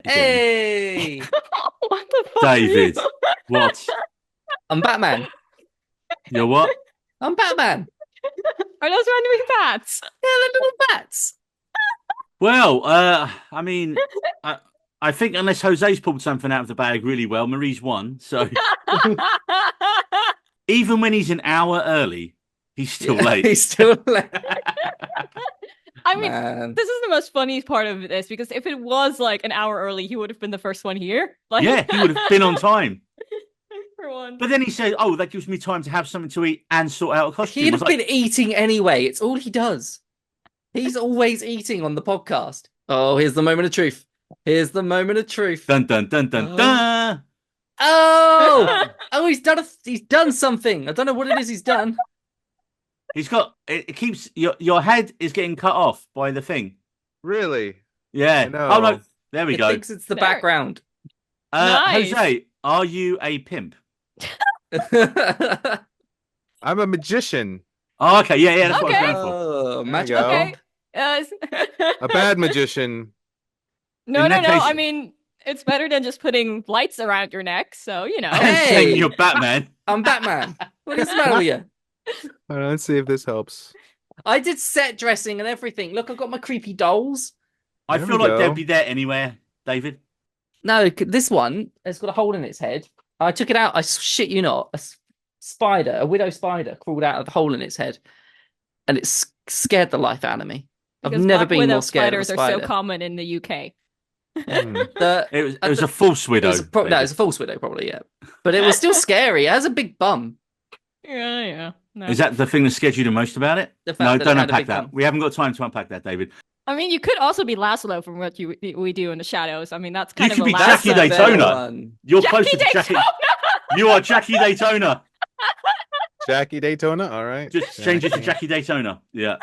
again. Hey, What the fuck are David, you? what? I'm Batman. You're what? I'm Batman. Are those random bats? Yeah, the little bats. Well, I mean, I, I think unless Jose's pulled something out of the bag really well, Marie's won. So even when he's an hour early, he's still Yeah, late. he's still like, I mean, man. this is the most funny part of this because if it was like an hour early, he would have been the first one here. Like, Yeah, he would have been on time. for one. But then he said, "Oh, that gives me time to have something to eat and sort out a costume." He'd I was have like, been eating anyway. It's all he does. He's always eating on the podcast. Oh, here's the moment of truth. Here's the moment of truth. "Dun dun dun dun Oh. dun." Oh, oh, he's done something. I don't know what it is he's done. He's got it keeps your head is getting cut off by the thing. Really? Yeah. I know. Oh no, there we He go. thinks it's the There. background. Nice. Jose, are you a pimp? I'm a magician. Oh, okay, yeah, that's what I Okay. was going for. Oh, There magic. you go. Okay. A bad magician. No, In no, that no. case- I mean, it's better than just putting lights around your neck. So, you know. And Hey! saying you're Batman. I'm Batman. What is the matter with you? All right, let's see if this helps. I did set dressing and everything. Look, I've got my creepy dolls. I There feel we like go. they'd be there anywhere, David. No, this one has got a hole in its head. I took it out. I shit you not. Spider, a widow spider, crawled out of the hole in its head, and it scared the life out of me. I've Because never black been widow more scared of a spiders are spider. so common in the UK. Hmm. It was a false It widow. was no, it was a false widow, probably, yeah. But it was still scary. It has a big bum. Yeah, yeah. No. Is that the thing that scared you the most about it? The fact No, that it don't had a unpack big that. bum. We haven't got time to unpack that, David. I mean, you could also be Laszlo from what we do in the shadows. I mean, that's kind of could a be Laszlo. Jackie That's the Daytona. better one. You're Jackie closer to Jackie. Daytona! You are Jackie Daytona. Jackie Daytona. All right. Just change it to Jackie Daytona. Yeah.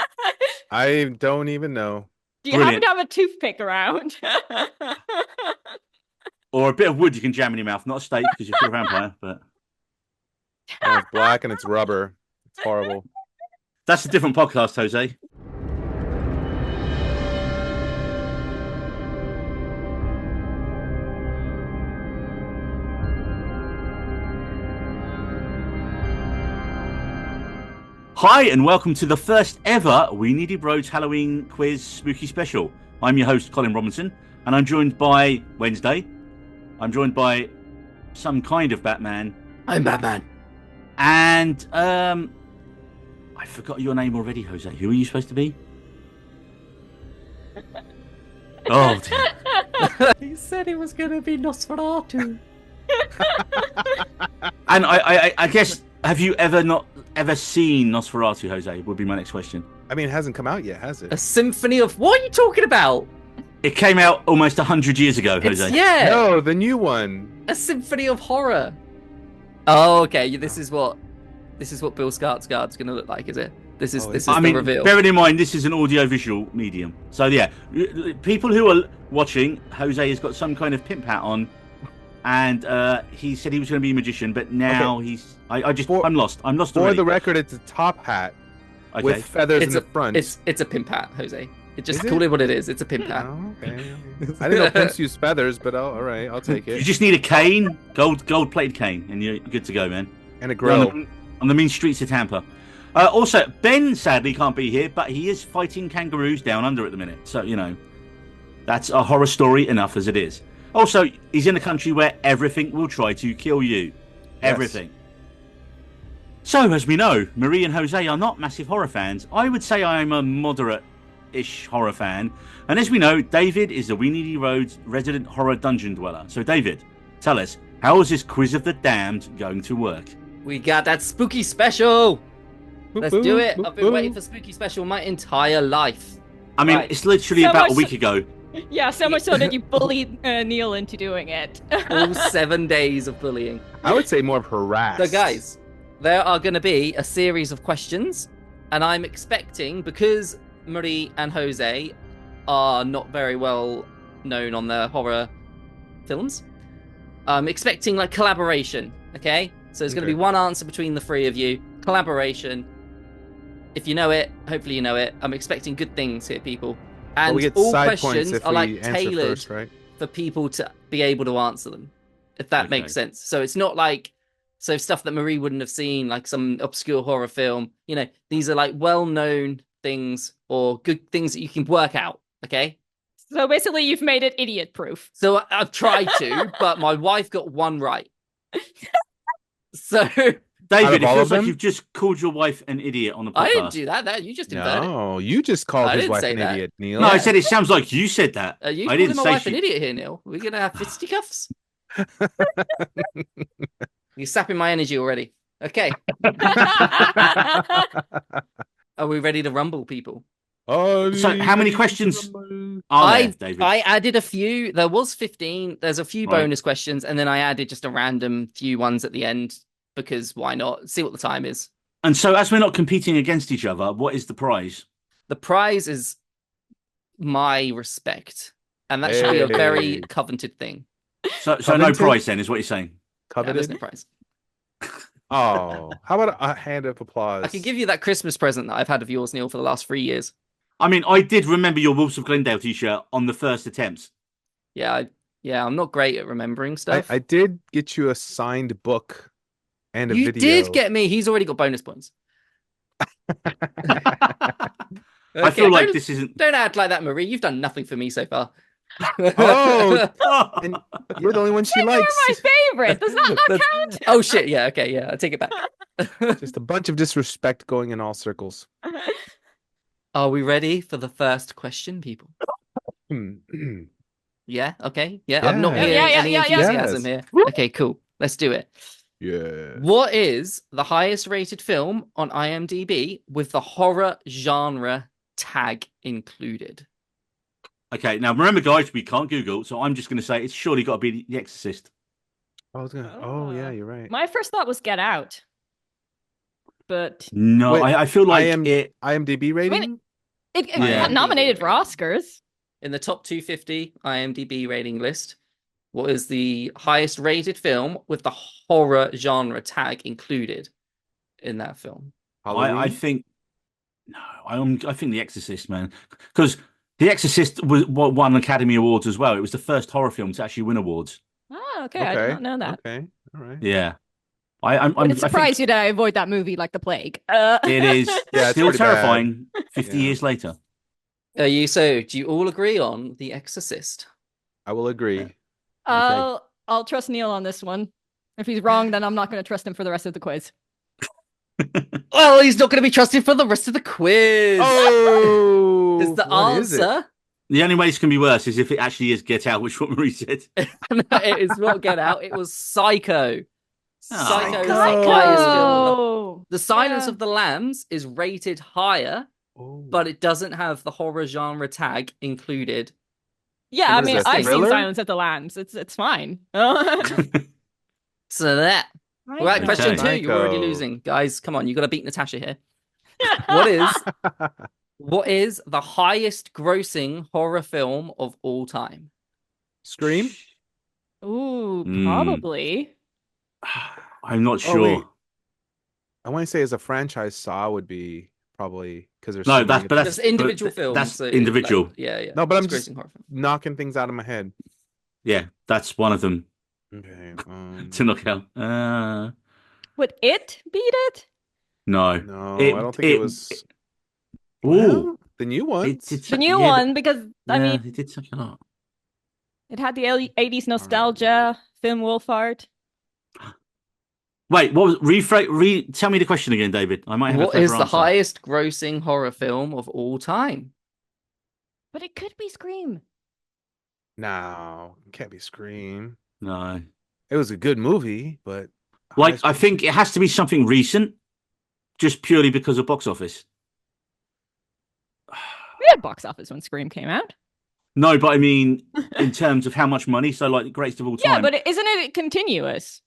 I don't even know. Do you happen Brilliant. to have a toothpick around? Or a bit of wood you can jam in your mouth, not a steak because you're still a vampire, but Oh, it's black and it's rubber. It's horrible. that's a different podcast, Jose. Hi, and welcome to the first ever We Needy Bros Halloween Quiz Spooky Special. I'm your host, Colin Robinson, and I'm joined by Wednesday. I'm joined by some kind of Batman, I'm Batman. and I forgot your name already, Jose. Who are you supposed to be? Oh, dear. He said he was going to be Nosferatu. And I guess, have you ever seen Nosferatu, Jose? Would be my next question. I mean, it hasn't come out yet, has A it? symphony of... What are you talking about? It came out almost 100 years ago, It's, Jose. yeah, No, the new one. a symphony of horror. Oh, okay. This is what Bill Skarsgård's going to look like, is it? This is Oh, this is I the mean, reveal. bearing in mind this is an audio-visual medium, so yeah, people who are watching, Jose has got some kind of pimp hat on, and he said he was going to be a magician, but now he's. I'm lost. I'm lost For already. the record, it's a top hat Okay. with feathers It's in the front. It's a pimp hat, Jose. Just Is call it? it what it is. It's a pimp hat. Oh, okay. I didn't know pimps use feathers, but all right, I'll take You it. just need a cane, gold-plated cane, and you're good to go, man. And a You're grill. on the mean streets of Tampa. Also, Ben sadly can't be here, but he is fighting kangaroos down under at the minute. So, you know, that's a horror story enough as it is. Also, he's in a country where everything will try to kill you. Everything. So, as we know, Marie and Jose are not massive horror fans. I would say I am a moderate-ish horror fan. And as we know, David is the Weenie Road's resident horror dungeon dweller. So, David, tell us, how is this Quiz of the Damned going to work? We got that spooky special. Let's do it. Boop, I've been boop. waiting for spooky special my entire life. I mean, Right. it's literally So about a much- week ago. Yeah, so much so that you bullied Neil into doing it. All 7 days of bullying. I would say more of harass. So, guys, there are going to be a series of questions, and I'm expecting, because Marie and Jose are not very well known on their horror films, I'm expecting like collaboration. Okay, so there's going to Okay. be one answer between the three of you. Collaboration. If you know it, hopefully you know it. I'm expecting good things here, people. But And we get all side points questions if are we like answer tailored first, right? for people to be able to answer them, if that makes Okay. sense. So it's not like stuff that Marie wouldn't have seen, like some obscure horror film. These are like well-known things or good things that you can work out. Okay. So basically, you've made it idiot-proof. So I've tried to, but my wife got one right. So David, it all feels of like them? you've just called your wife an idiot on the podcast. I didn't do that. You just inferred it. No, you just called I his didn't wife say an that. idiot, Neil. No, I Yeah. said it sounds like you said that. Are you I calling didn't my say wife an idiot here, Neil? We're gonna have fisticuffs. You're sapping my energy already. Okay, are we ready to rumble, people? Oh, So, how many questions are there, David? I added a few. There was 15. There's a few Right. bonus questions, and then I added just a random few ones at the end because why not? See what the time is. And so, as we're not competing against each other, what is the prize? The prize is my respect, and that should be a very Hey. coveted thing. So no Covenanted? prize then, is what you're saying. Yeah, there's Coveted? no prize. Oh, how about a hand of applause? I could give you that Christmas present that I've had of yours, Neil, for the last 3 years. I mean, I did remember your Wolves of Glendale t-shirt on the first attempt. Yeah, I'm not great at remembering stuff. I did get you a signed book and a You video. did get me. He's already got bonus points. I feel like don't- this isn't. Don't act like that, Marie. You've done nothing for me so far. Oh, and you're the only one she You're likes. my favorite. Does that not count? Oh shit! Yeah, okay, yeah. I take it back. Just a bunch of disrespect going in all circles. Are we ready for the first question, people? Yeah. Okay. Yeah. I'm not Yeah. hearing Yeah, any yeah. enthusiasm Yes. here. Okay. Cool. Let's do it. Yeah. What is the highest rated film on IMDb with the horror genre tag included? Okay, now remember, guys, we can't Google, so I'm just going to say it's surely got to be The Exorcist. I was gonna. Oh yeah, you're right. My first thought was Get Out, but No, Wait, I feel like IMDb rating. it Yeah. got nominated for Oscars. In the top 250 IMDb rating list, what is the highest rated film with the horror genre tag included in that film? I think no, I think The Exorcist, man, because The Exorcist won Academy Awards as well. It was the first horror film to actually win awards. Oh, okay. I did not know that. Okay. All right. Yeah, I'm. Would it I surprise think you that I avoid that movie like the plague? it is Yeah, it's still pretty bad. terrifying 50 Yeah. years later. Do you all agree on The Exorcist? I will agree. I'll trust Neil on this one. If he's wrong, then I'm not going to trust him for the rest of the quiz. Well, he's not going to be trusted for the rest of the quiz. Oh, Is the what is it? answer? The only way this can be worse is if it actually is Get Out, which is what Marie said. No, it is not Get Out. It was Psycho. Psycho is the Psycho. highest film. Oh, The Silence Yeah. of the Lambs is rated higher, Oh. but it doesn't have the horror genre tag included. yeah. I What is mean, that, I've seen thriller? Silence of the Lambs. It's fine. So that. Right, Okay. question 2. You're already Psycho. losing. Guys, come on. You got to beat Natasha here. What is the highest grossing horror film of all time? Scream? Ooh, Hmm. probably. I'm not Oh, sure. wait. I want to say as a franchise, Saw would be probably because there's No, so that's- many but That's individual but films. that's so, individual. like, yeah. No, but I'm It's just- grossing horror film. knocking things out of my head. Yeah, that's one of them Okay. to knock out. Would it beat it? No. No, It- I don't think it it- was. Ooh. Well, the new one. It's The new yeah, one, because I yeah, mean, it did suck a lot. it had the 80s nostalgia, film wolf art. Wait, what was tell me the question again, David. I might have a What is clever the answer. highest grossing horror film of all time? But it could be Scream. No, it can't be Scream. No. It was a good movie, but Like, I think it has to be something recent, just purely because of box office. We had box office when Scream came out. No, but I mean, in terms of how much money, so like the greatest of all time. Yeah, but isn't it continuous?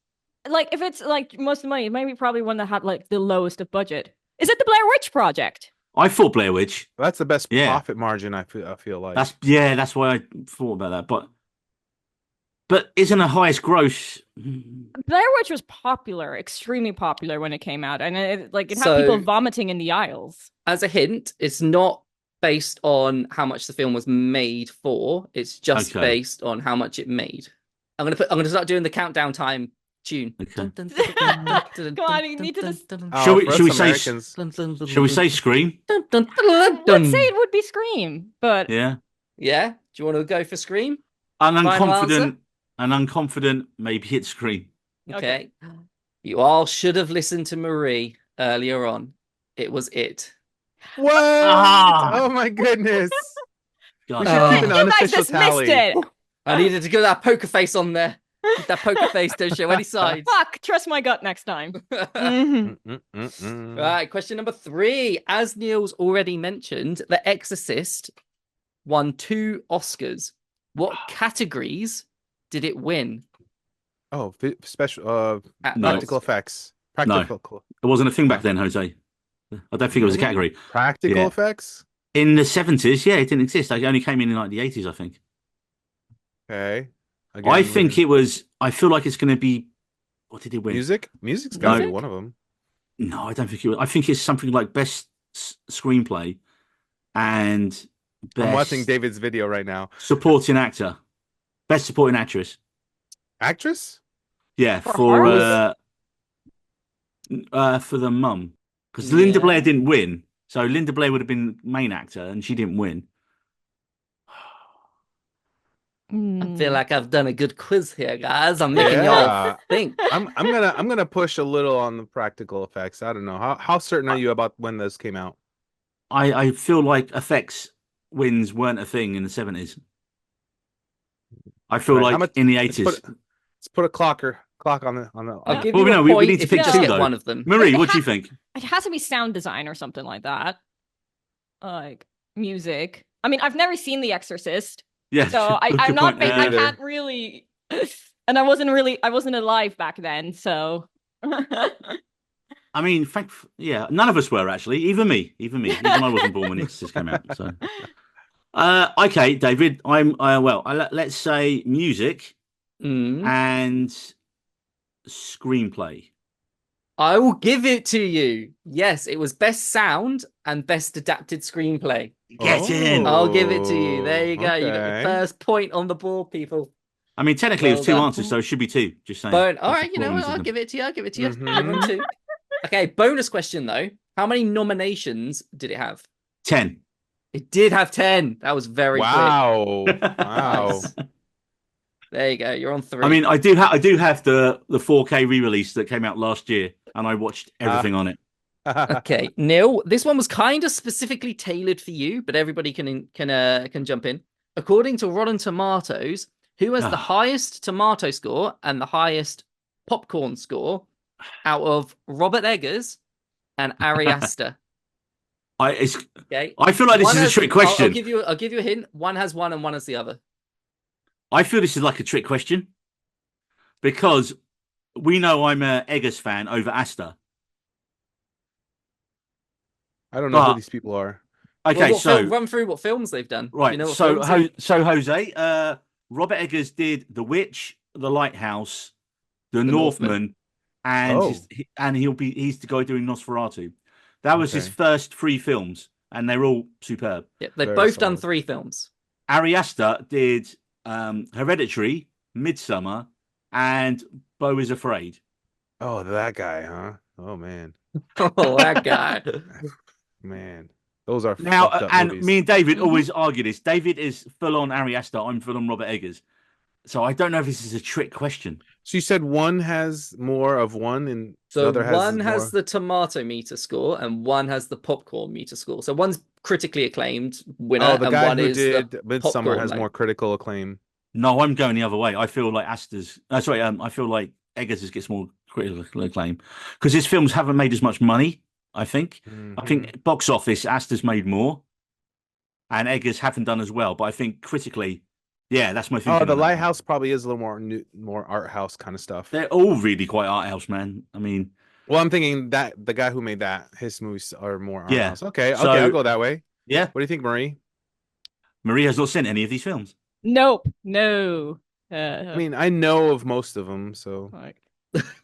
Like, if it's like most of the money, it might be probably one that had like the lowest of budget. Is it the Blair Witch Project? I thought Blair Witch. that's the best Yeah. profit margin. I feel like That's why I thought about that. But isn't the highest gross? Blair Witch was popular, extremely popular when it came out, and it had So- people vomiting in the aisles. As a hint, it's not based on how much the film was made for. It's just Okay. based on how much it made. I'm gonna start doing the countdown time tune. Okay. Come on, you need to just- Shall we- for shall us we say- Americans, Shall we say Scream? I would say it would be Scream, but Yeah. Yeah. Do you want to go for Scream? An Final answer? unconfident, maybe it's Scream. Okay. You all should have listened to Marie earlier on. It was it. what? Ah. Oh my goodness! God. We should keep an you guys unofficial dismissed tally. it. I needed to get that poker face on there. That poker face don't show any sides. Fuck, trust my gut next time. Mhm. Right, question number 3. As Neil's already mentioned, The Exorcist won 2 Oscars. What categories did it win? Oh, special At No. practical effects. Practical It wasn't a thing back then, Jose. I don't think it was a category. practical Yeah. effects. In the 70s, yeah, it didn't exist. It only came in like the 80s, I think. Okay. I think it was. I feel like it's going to be. What did it win? music. Music's got to be Music? one of them. No, I don't think it was. I think it's something like best screenplay and best I'm watching David's video right now. supporting actor, best supporting actress. Actress? Yeah, For for the mum, because Linda Yeah. Blair didn't win, so Linda Blair would have been main actor, and she didn't win. I feel like I've done a good quiz here, guys. I'm making y'all Yeah. think. I'm gonna push a little on the practical effects. I don't know. How certain are you about when this came out? I feel like effects wins weren't a thing in the 70s. I feel Right, like how much- in the Let's 80s. put a clock on the I'll give Well, you no, a we point need to if you pick just two, get though. one of them. Marie, It what do you think? It has to be sound design or something like that. Like music. I mean, I've never seen The Exorcist, Yeah, so I'm good not. point. I either. can't really. And I wasn't alive back then, so. I mean, yeah, none of us were actually. Even me. Even I wasn't born when Exorcist came out. So, okay, David. Let's say music Mm. and screenplay. I will give it to you. Yes, it was best sound and best adapted screenplay. Get in. I'll give it to you. There you go. You got your Okay. first point on the board, people. I mean, technically, it was Well 2 done. answers, so it should be 2. Just saying. All That's right, you know the what? I'll system. give it to you. I'll give it to you. Mhm. Give them 2. Okay, bonus question though. How many nominations did it have? 10. It did have 10. That was very quick. Wow. Wow. Nice. There you go. You're on 3. I mean, I do have the 4K re-release that came out last year, and I watched everything on it. Okay, Neil, this one was kind of specifically tailored for you, but everybody can jump in. According to Rotten Tomatoes, who has the highest tomato score and the highest popcorn score out of Robert Eggers and Ari Aster? Okay, I feel like this One is a has- trick question. I'll give you a hint. One has one and one has the other. I feel this is like a trick question because we know I'm a Eggers fan over Asta. I don't know But- who these people are. Okay, Well, run through what films they've done. right. You know what so films they've- so Jose, Robert Eggers did The Witch, The Lighthouse, The Northman, and Oh. he's the guy doing Nosferatu. That was his Okay. first 3 films, and they're all superb. Yeah, they've Very both done solid. 3 films. Ari Aster did Hereditary, Midsummer, and Beau is Afraid. Oh, that guy, huh? Oh man, Oh, that guy. man, those are Now, fucked up and movies. me and David Mhm. always argue this. David is full on Ari Aster. I'm full on Robert Eggers. So I don't know if this is a trick question. So you said one has more of one, and the So other has one has more- the tomato meter score and one has the popcorn meter score. So one's critically acclaimed winner Oh, the and guy one who is did Midsummer popcorn, has like- more critical acclaim. No, I'm going the other way. I feel like Aster's. I feel like Eggers gets more critical acclaim because his films haven't made as much money. I think. I Mhm. think box office, Aster's made more, and Eggers haven't done as well. But I think critically, yeah, that's my thinking. Oh, The on that. Lighthouse probably is a little more art house kind of stuff. They're all really quite art house, man. I mean, Well, I'm thinking that the guy who made that, his movies are more art Yeah. house. Okay, So- I'll go that way. yeah. What do you think, Marie? Marie has not seen any of these films. Nope. No. I mean, I know of most of them, so Like,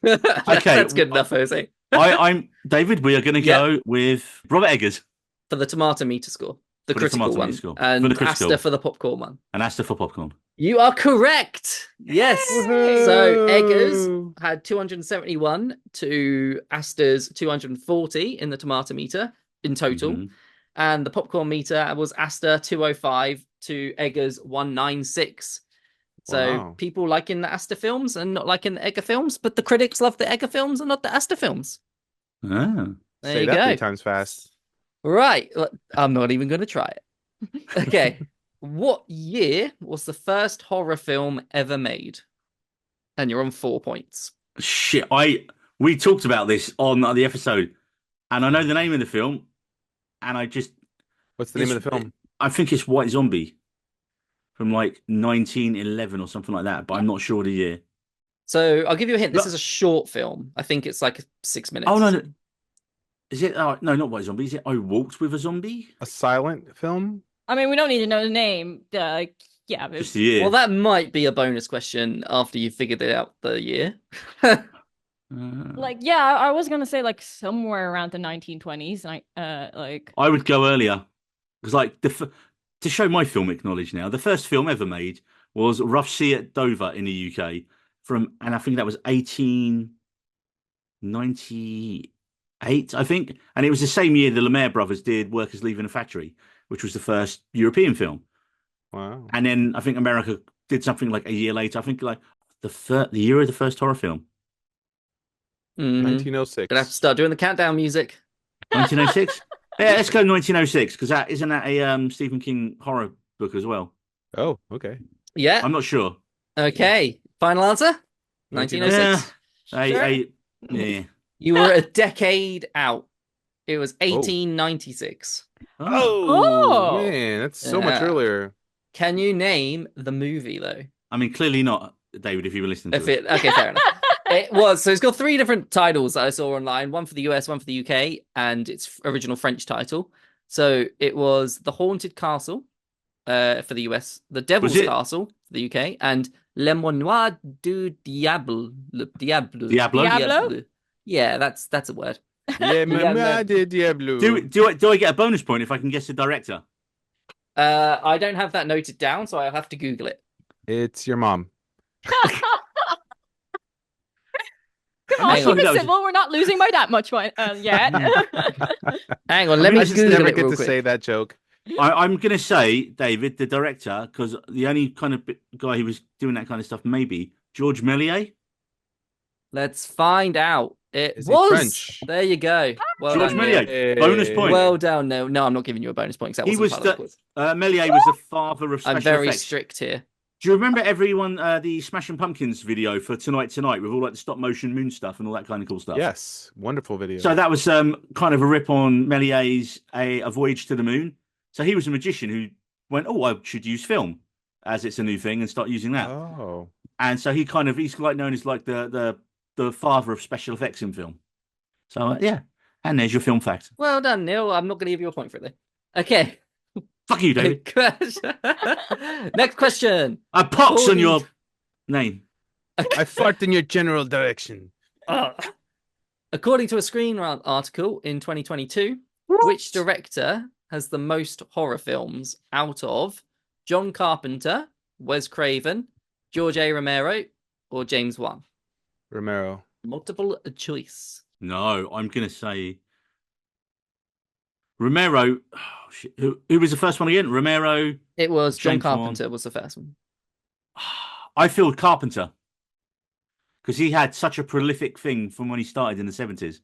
That's good enough, Jose. I'm David. We are going to Yeah. go with Robert Eggers. For the tomato meter score. the For the critical tomato one, meter score. For and the critical. Asta for the popcorn one. And Asta for popcorn. You are correct. Yes. So Eggers had 271 to Asta's 240 in the tomato meter in total. Mhm. And the popcorn meter was Asta 205 to Eggers 196. So Wow. people liking the Asta films and not liking the Egger films, but the critics love the Egger films and not the Asta films. Ah. There Say you that go. 3 times fast. Right. I'm not even going to try it. Okay. What year was the first horror film ever made? And you're on 4 points. Shit, we talked about this on the episode, and I know the name of the film, and I just What's the name of the film? I think it's White Zombie from like 1911 or something like that, but I'm not sure the year. So I'll give you a hint. This Look- is a short film. I think it's like 6 minutes. Oh no, is it? Oh, no, not White Zombie. Is it I Walked with a Zombie? A silent film? I mean, we don't need to know the name. Yeah, but Just the year. Well, that might be a bonus question after you figured it out the year. like, yeah, I was gonna say like somewhere around the 1920s. Like, I would go earlier because, like, to show my filmic knowledge now, the first film ever made was Rough Sea at Dover in the UK and I think that was 1898, I think, and it was the same year the Lumiere brothers did Workers Leaving a Factory, which was the first European film. Wow. And then I think America did something like a year later. I think like the year of the first horror film, 1906. Gonna have to start doing the countdown music. 1906. Yeah, let's go 1906 because isn't that a Stephen King horror book as well? Oh, okay. Yeah. I'm not sure. Okay. Final answer? 1906. Yeah. You were a decade out. It was 1896. Oh. Man, that's so much Yeah. earlier. Can you name the movie though? I mean, clearly not, David. If you were listening to it. Okay, fair enough. It was so it's got 3 different titles that I saw online. One for the US, one for the UK, and its original French title. So it was The Haunted Castle for the US, The Devil's Castle for the UK, and Le Manoir du Diable. Diablo? Diablo? Yeah, that's a word. Le Manoir de Diablo. Do I get a bonus point if I can guess the director? I don't have that noted down, so I'll have to Google it. It's your mom. Come on, Hang on, keep that it was- civil. We're not losing by that much yet. Hang on, let me I just Google never it get real to quick. say that joke. I'm going to say, David, the director, because the only kind of guy who was doing that kind of stuff, maybe George Méliès. Let's find out. It Is he was French? There you go. Well George done, Méliès. Neil. Bonus point. Well done. No, I'm not giving you a bonus point because that He wasn't was part of the quiz. Méliès was the father of special I'm very effects. strict here. Do you remember everyone the Smashing Pumpkins video for Tonight with all like the stop motion moon stuff and all that kind of cool stuff? Yes, wonderful video. So that was kind of a rip on Méliès's a Voyage to the Moon. So he was a magician who went, "Oh, I should use film as it's a new thing and start using that." Oh, And so he's like known as like the father of special effects in film. So yeah, and there's your film fact. Well done, Neil. I'm not going to give you a point for it though. Okay. Fuck you, David. Next question. A pox on your name. I fart in your general direction. According to a Screen Rant article in 2022, which director has the most horror films out of John Carpenter, Wes Craven, George A. Romero, or James Wan? Romero. Multiple choice. No, I'm gonna say Romero. Oh, shit. Who was the first one again? Romero. It was John James Wan. Carpenter was the first one. I feel Carpenter because he had such a prolific thing from when he started in the 70s.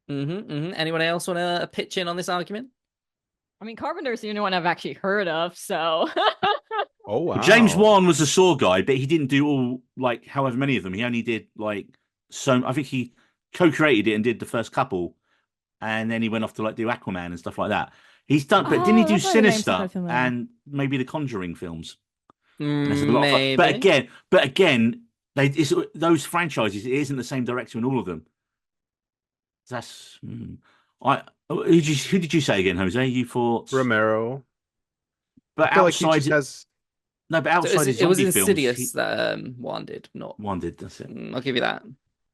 Anyone else want to pitch in on this argument? I mean, Carpenter's the only one I've actually heard of, so. Oh wow. James Wan was a Saw guy, but he didn't do all like however many of them. He only did like so. I think he co-created it and did the first couple, and then he went off to like do Aquaman and stuff like that. He's done, but didn't he do that's why the name's Sinister so familiar. and maybe the Conjuring films? There's a lot of fun. Maybe. But again, those franchises. It isn't the same director in all of them. That's who did you say again, Jose? You thought Romero. but I feel like he outside just has. no, but So outside his it was zombie films, Insidious that Wan did, not. One did. That's it. I'll give you that.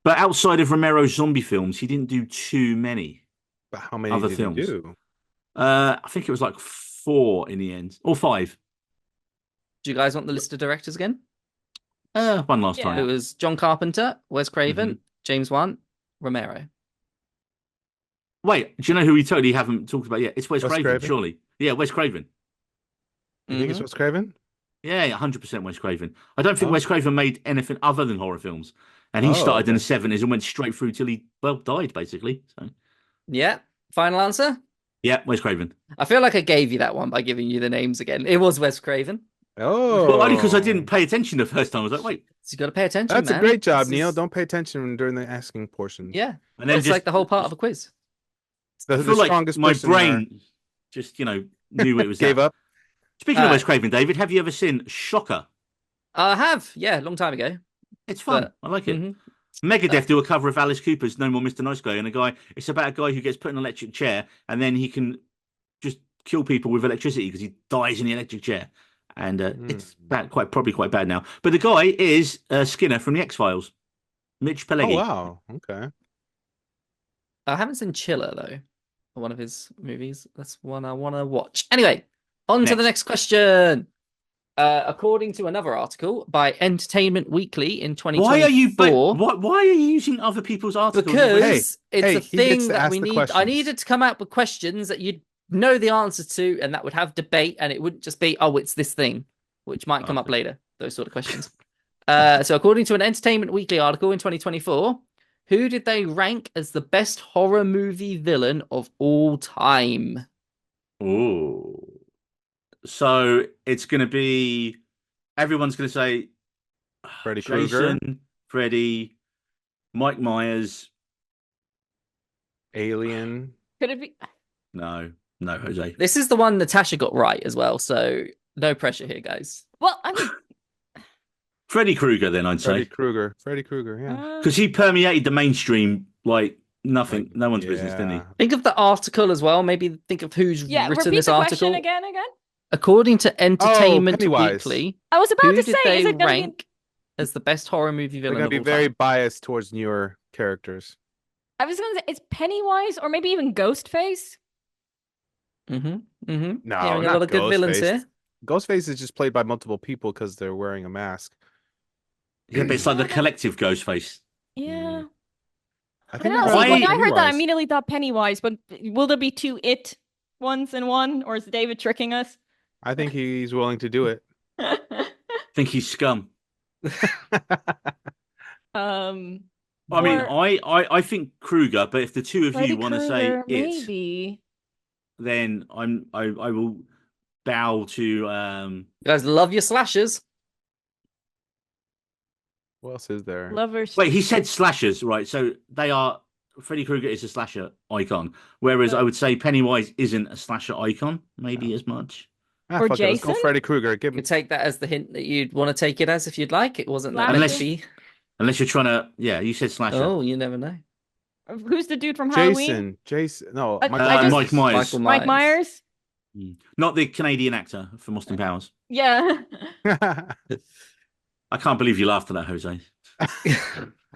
But outside of Romero's zombie films, he didn't do too many. But how many Other did films. he do? I think it was like 4 in the end, or 5. Do you guys want the list of directors again? One last Yeah. time. It was John Carpenter, Wes Craven, Mhm. James Wan, Romero. Wait, do you know who we totally haven't talked about yet? It's Wes Wes Craven, Craven? surely. Yeah, Wes Craven. You think it's Mhm. Wes Craven? Yeah, 100% Wes Craven. I don't think Oh. Wes Craven made anything other than horror films. And he Oh, started in the okay. 70s and went straight through till he, well, died, basically. So, Yeah. Final answer? yeah, Wes Craven. I feel like I gave you that one by giving you the names again. It was Wes Craven. Oh, Well, only because I didn't pay attention the first time. I was like, wait. So you got to pay attention, That's man. a great job, This Neil. is- Don't pay attention during the asking portion. Yeah. And then It's like the whole part of a quiz. I The feel like strongest my person there brain just, knew it was gave that. up. Speaking of Uh, Wes Craven, David, have you ever seen Shocker? I have. Yeah, a long time ago. It's fun. But- I like it. Mhm. Megadeth do a cover of Alice Cooper's No More Mr. Nice Guy, and it's about a guy who gets put in an electric chair, and then he can just kill people with electricity because he dies in the electric chair. And it's probably quite bad now. But the guy is Skinner from the X-Files, Mitch Oh, Pileggi. wow. Okay. I haven't seen Chiller, though. One of his movies. That's one I want to watch. Anyway, on to the next question. According to another article by Entertainment Weekly in 2024. Why are you using other people's articles? Because it's hey, a he gets thing to that ask we the need. I questions. needed to come up with questions that you'd know the answer to, and that would have debate, and it wouldn't just be, oh, it's this thing, which might come up later. Those sort of questions. So according to an Entertainment Weekly article in 2024, who did they rank as the best horror movie villain of all time? Oh, so it's going to be everyone's going to say Freddy Krueger, Jason, Freddy, Mike Myers. Alien. Could it be? No, Jose. This is the one Natasha got right as well, so no pressure here, guys. Well, I mean, Freddy Krueger, then I'd Freddy say, Krueger, yeah. because he permeated the mainstream like nothing, no one's business, didn't he? Think of the article as well. Maybe think of who's yeah. written Repeat this the article. question again. According to Entertainment Pennywise. Weekly, I was about who to did say, is they it gonna rank as the best horror movie They're villain gonna of be all very time? biased towards newer characters. I was gonna say it's Pennywise or maybe even Ghostface. No, No, hearing a not lot of good villains Ghostface. here. Ghostface is just played by multiple people because they're wearing a mask. Yeah, but it's like the collective Ghostface. Yeah. I I think know. they're See, all when I heard that, I Pennywise. immediately thought Pennywise. But will there be two It ones in one, or is David tricking us? I think he's willing to do it. I think he's scum. I I mean, I think Krueger, but if the two of you want to say it, maybe. then I will bow to You guys love your slashers. What else is there? Lovers. Wait, he said slashers, right? So they are. Freddy Krueger is a slasher icon, whereas I would say Pennywise isn't a slasher icon, maybe as much. Or Fuck it, let's go Jason? Freddy Krueger. You Give can him. take that as the hint that you'd want to take it as if you'd like. It wasn't that Unless- meant to be. Unless you're trying to, yeah, you said slasher. Oh, you never know. Who's the dude from Halloween? Jason. No, I Myers. just- Mike Myers, Michael Mike Myers. not the Canadian actor from Austin Powers. Yeah. I can't believe you laughed at that, Jose.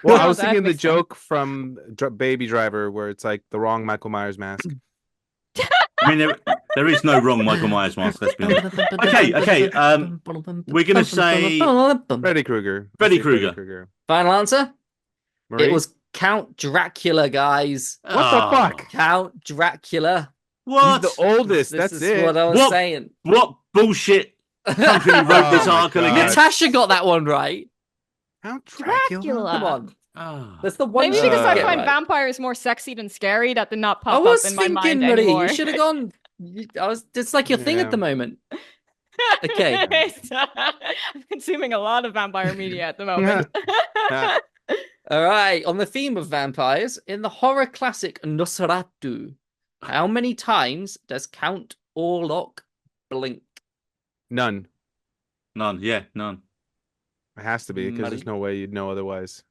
Well, I No, was that thinking the makes sense. joke from Baby Driver where it's like the wrong Michael Myers mask. I mean, there is no wrong Michael Myers mask. Let's be honest. Okay. We're gonna say Freddy Krueger. Freddy Say Krueger. Final answer? Marie? It was Count Dracula, guys. What the fuck? Count Dracula. What? He's the oldest. This That's is it. what I was What? saying. What bullshit company wrote this Oh my article God. again? Natasha got that one right. Count Dracula. Dracula. Come on. Ah. That's the one Maybe you because I get find right. vampires more sexy than scary, that did not I pop was up in my thinking, mind Marie, anymore. you should have gone. It's like your thing Yeah. at the moment. Okay. I'm consuming a lot of vampire media at the moment. All right. On the theme of vampires, in the horror classic Nosferatu, how many times does Count Orlok blink? None. None. Yeah, none. It has to be because Muddy. there's no way you'd know otherwise.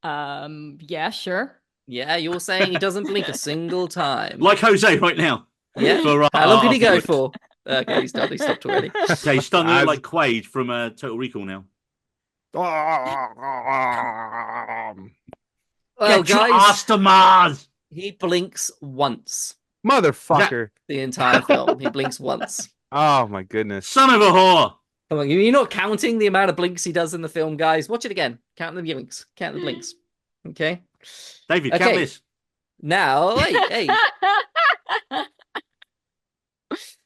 Yeah, sure. Yeah, you're saying he doesn't blink a single time. Like Jose right now. Yeah. For, How long did he go afterwards. for? Okay, he's done. He stopped already. Okay, he's starting to I've- look like Quaid from Total Recall now. Well, Get your guys, ass to Mars! he blinks once. Motherfucker. The entire film. He blinks once. Oh my goodness. Son of a whore. Come on, you're not counting the amount of blinks he does in the film, guys. Watch it again. Count the blinks. Count the blinks. Okay. David, Okay. count this. Now, hey.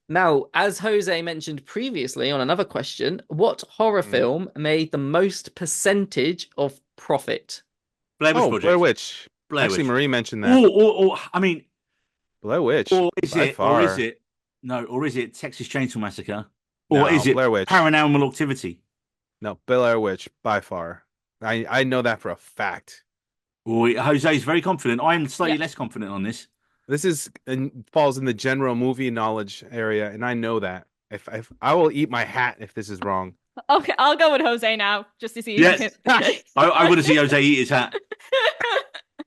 Now, as Jose mentioned previously on another question, what horror film made the most percentage of profit? Blair Witch Oh, Project. Blair Witch. Blair Actually, Witch. Marie mentioned that. Or I mean, Blair Witch. or is by it? far. Or is it? No. Or is it Texas Chainsaw Massacre? Or No, is it Blair Witch. Paranormal Activity? No, Blair Witch by far. I know that for a fact. Or Jose's very confident. I'm slightly Yeah. less confident on this. This falls in the general movie knowledge area, and I know that. If I will eat my hat if this is wrong. Okay, I'll go with Jose now, just to see. Yes. I want to see Jose eat his hat.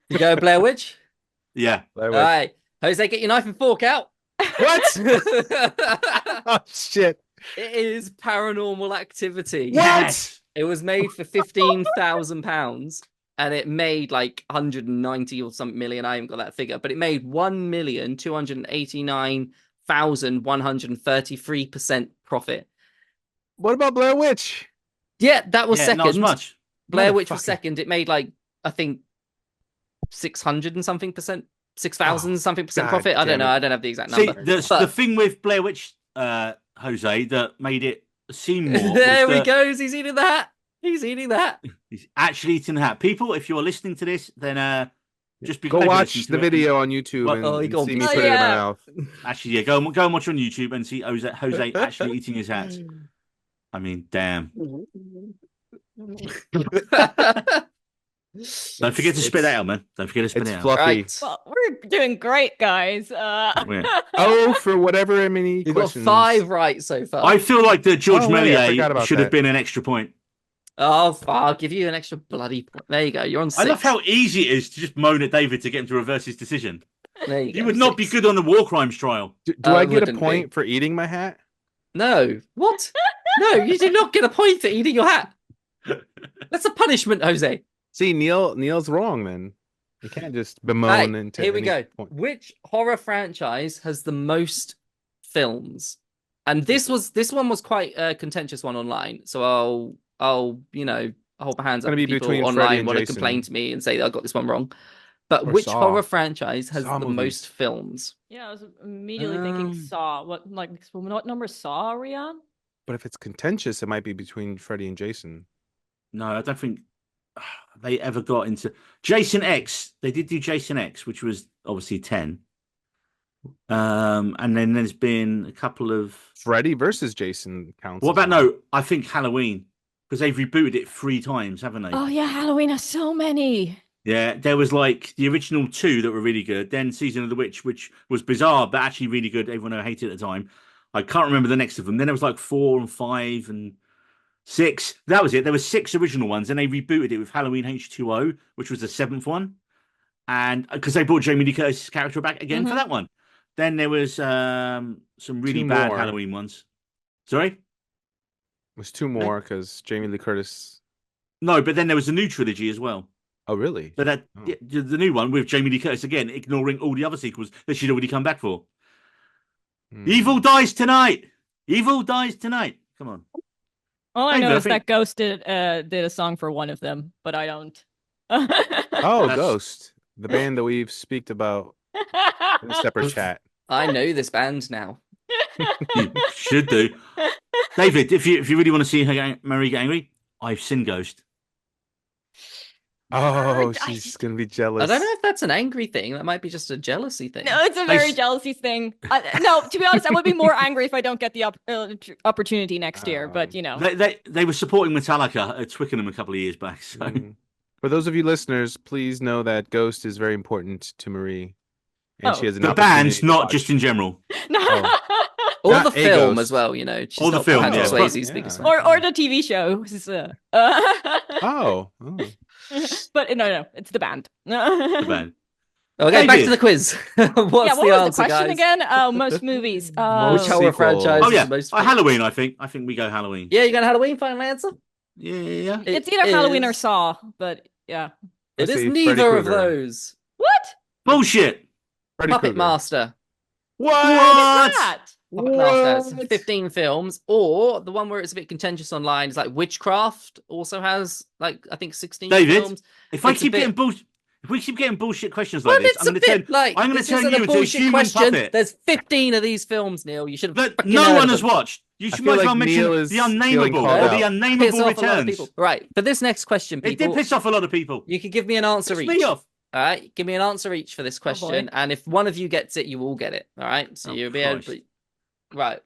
You go Blair Witch? Yeah. Blair All Witch. right. Jose, get your knife and fork out. What? It Oh shit! is Paranormal Activity. Yes. It was made for £15,000 and it made like 190 or something million. I haven't got that figure, but it made 1,289,133% profit. What about Blair Witch? Yeah, that was Yeah, second. not as much. Blair Witch was Motherfucker. second. It made like, I think 600 and something percent, 6,000 something percent God profit. I don't damn know. it. I don't have the exact See, number. the But- thing with Blair Witch, Jose, that made it seem more. there was he that goes. He's eating the hat. He's eating the hat. He's actually eating the hat. People, if you're listening to this, then just be Go maybe watch listen the to it. video on YouTube Well, and, oh, he and got see me pissed. put it in my Yeah. mouth. Actually, yeah, go and watch on YouTube and see Jose actually eating his hat. I mean, damn. Don't forget to spit that out, man. Don't forget to spit It's it out. fluffy. Right. Well, we're doing great, guys. Yeah. Oh, for whatever many You've got questions. 5 right so far. I feel like the George Oh, wait, I forgot Méliès about should have that. been an extra point. Oh, I'll give you an extra bloody point. There you go. You're on 6. I love how easy it is to just moan at David to get him to reverse his decision. There you He go, would not be 6. good on the war crimes trial. Do I get a wouldn't point be. for eating my hat? No. What? No, you did not get a point for eating your hat. That's a punishment, Jose. See, Neil's wrong then. You can't just bemoan Right, into here we any go. point. Which horror franchise has the most films? And this one was quite a contentious one online. So I'll hold my hands up gonna to be people between Freddy online and want to Jason. complain to me and say that I got this one wrong. But Or which Saw. horror franchise has Saw the movies. most films? Yeah, I was immediately thinking Saw. What number Saw are we on? But if it's contentious, it might be between Freddy and Jason. No, I don't think they ever got into Jason X. They did do Jason X, which was obviously 10. And then there's been a couple of. Freddy versus Jason counts. What as about one. no? I think Halloween, because they've rebooted it 3 times, haven't they? Oh yeah, Halloween has so many. Yeah, there was like the original 2 that were really good. Then Season of the Witch, which was bizarre but actually really good. Everyone hated it at the time. I can't remember the next of them. Then there was like 4 and 5 and 6. That was it. There were 6 original ones, and they rebooted it with Halloween H2O, which was the 7th one, and because they brought Jamie Lee Curtis's character back again for that one. Then there was some really 2 bad more. Halloween ones. Sorry. It was 2 more because Jamie Lee Curtis. No, but then there was a new trilogy as well. Oh, really? But that Oh. yeah, the new one with Jamie Lee Curtis again, ignoring all the other sequels that she'd already come back for. Hmm. Evil dies tonight. Evil dies tonight. Come on. All I Hey, know is Murphy. that Ghost did a song for one of them, but I don't. Oh, That's- Ghost, the band that we've speaked about in a separate chat. I know this band now. You should do. David, if you really want to see her Marie get angry, I've seen Ghost. Oh, she's gonna be jealous. I don't know if that's an angry thing. That might be just a jealousy thing. No, it's a very jealousy thing. No, to be honest, I would be more angry if I don't get the opportunity next year. But you know, They were supporting Metallica at Twickenham a couple of years back. So Mhm. For those of you listeners, please know that Ghost is very important to Marie, and she has an the opportunity band's to not watch. just in general. no. Or Not the a film Ghost. as well, you know. She's Or the not film, Patrick yeah. Swayze's Yeah. biggest fan. or the TV show. Oh, But no, it's the band. The band. Okay, back to David. the quiz. What's what the was answer, the question guys? again? Oh, most movies. Which Most horror sequels. franchise Oh is yeah, the most Halloween. I think we go Halloween. Yeah, you got a Halloween final answer? Yeah. It's either Halloween or is- Saw, but yeah. It I is say neither Freddy of Krueger. those. What? Bullshit. Freddy Puppet Krueger. Master. What is that? Fuck no, so it's 15 films, or the one where it's a bit contentious online is like Witchcraft. Also has like I think 16 David, films. if I It's a keep bit- getting bullshit, if we keep getting bullshit questions Well, like this, it's a bit like I'm going to this turn isn't you a into a bullshit human question. puppet There's 15 of these films, Neil. You should have that fucking no heard one of has them. watched. You I should feel might as like well mention Neil is the feeling unnameable called or out. the Piss unnameable off a lot of returns. people. Right, for this next question, It people, did piss off a lot of people. you can give me an answer Piss each. me off. All right, give me an answer each for this question, boy. and if one of you gets it, you all get it. All right, so Oh, you'll be able Christ. to. Right.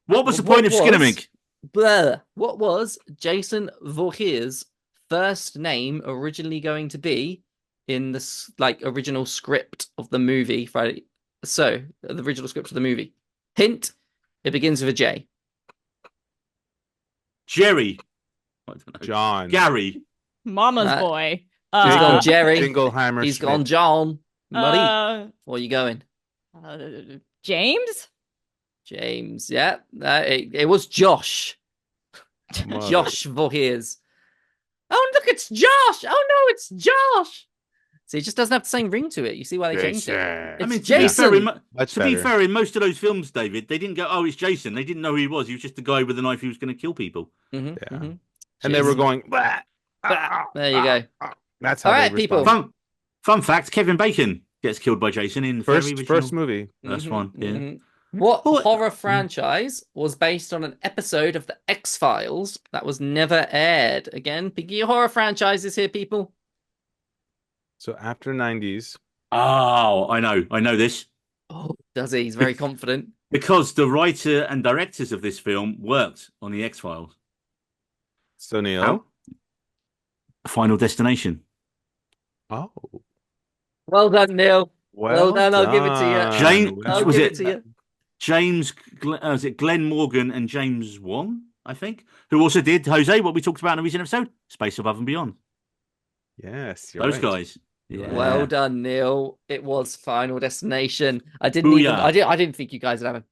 What was the What point of was- Skinamink? Blah. What was Jason Voorhees' first name originally going to be in the original script of the movie Friday? So the original script of the movie. Hint: it begins with a J. Jerry. I don't know. John. Gary. Mama's Uh, boy. He's gone Jerry. Jingleheimer He's Schmidt. gone John. Muddy. uh, Where are you going? James? James. Yeah. It was Josh. Mother. Josh Voorhees. Oh, look, it's Josh. Oh, no, it's Josh. See, it just doesn't have the same ring to it. You see why they changed it? Jason. It's I mean, Jason. Much to be better. fair, in most of those films, David, they didn't go, "Oh, it's Jason." They didn't know who he was. He was just the guy with the knife who was going to kill people. Mhm, Yeah. mhm. And they were Jason. going, "Bah, Bah." There you go. That's how All they right, people. responded. Fun fact: Kevin Bacon gets killed by Jason in the very First original. movie. That's Mhm, fine. Yeah. mhm. What Well, horror franchise was based on an episode of The X-Files that was never aired? Again, pick your horror franchises here, people. So after 90s, Oh, I know this Oh, does he? He's very confident. because the writer and directors of this film worked on the X-Files. so Neil. How? Final Destination. Oh, Well done, Neil. Well done, I'll give it to you. done. James- I'll was give it- it to you. James, was it Glenn Morgan and James Wan, I think, who also did, Jose, what we talked about in a recent episode, Space Above and Beyond. Yes, you're Those right. guys. Yeah. Well done, Neil. It was Final Destination. I didn't even. Booyah. I didn't think you guys would have a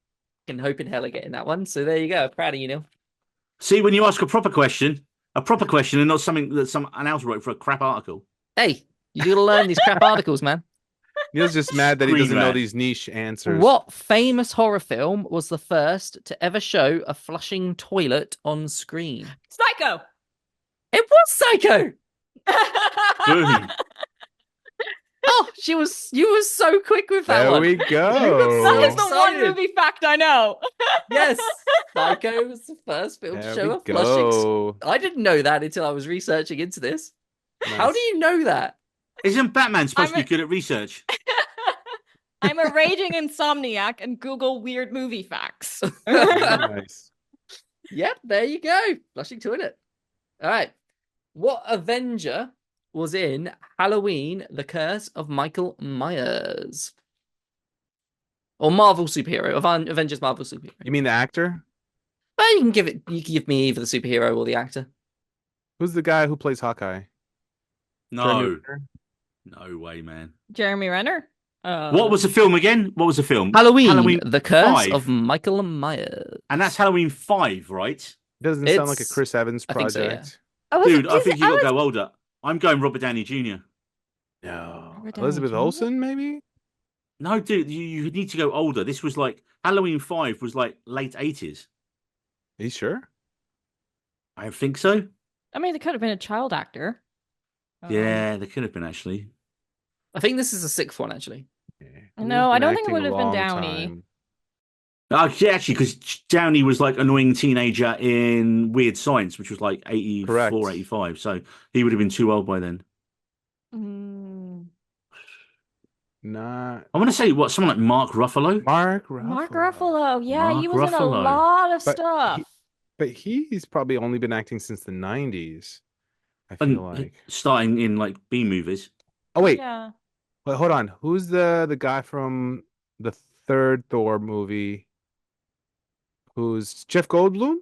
fucking hope in hell of getting that one. So there you go. Proud of you, Neil. See, when you ask a proper question and not something that someone else wrote for a crap article. Hey, you got to learn these crap articles, man. Neil's just mad that he Green doesn't know rat. these niche answers. What famous horror film was the first to ever show a flushing toilet on screen? Psycho! It was Psycho. Boom. Oh, you were so quick with that There one. we That go. is the one Excited. movie fact I know. Yes, Psycho was the first film to There show we a flushing. go. I didn't know that until I was researching into this. How Nice. do you know that? Isn't Batman supposed to I'm be good at research? I'm a raging insomniac and Google weird movie facts. Nice. Yep, there you go. Flushing toilet. All right. What Avenger was in Halloween: The Curse of Michael Myers? Or Marvel superhero? Avengers Marvel superhero. You mean the actor? Well, you can give me either the superhero or the actor. Who's the guy who plays Hawkeye? Jeremy No. Renner? No way, man. Jeremy Renner? What was the film again? What was the film? Halloween: The Curse 5. of Michael Myers. And that's Halloween 5, right? Doesn't sound like a It's- Chris Evans I think project. so, Oh, was it- Dude, I is think it- you got to was- go older. I'm going Robert Downey Jr. No. Robert Downey Elizabeth Jr.? Olsen, maybe? No, dude, you need to go older. This was like Halloween 5 was like late 80s. Are you sure? I think so. I mean, it could have been a child actor. Yeah, there could have been actually. I think this is the sixth one, actually. Yeah. No, He's I been don't think it acting would a have been long Downey. time. Yeah, actually, because Downey was like annoying teenager in Weird Science, which was like 84, Correct. 85. So he would have been too old by then. Mm. Not I want to say what someone like Mark Ruffalo. Mark Ruffalo. Mark Ruffalo. Yeah, he Mark was in a Ruffalo. lot of But stuff. But he's probably only been acting since the 90s. I feel And like. starting in like B movies. Oh wait, Yeah. wait, hold on. Who's the guy from the third Thor movie? Who's Jeff Goldblum?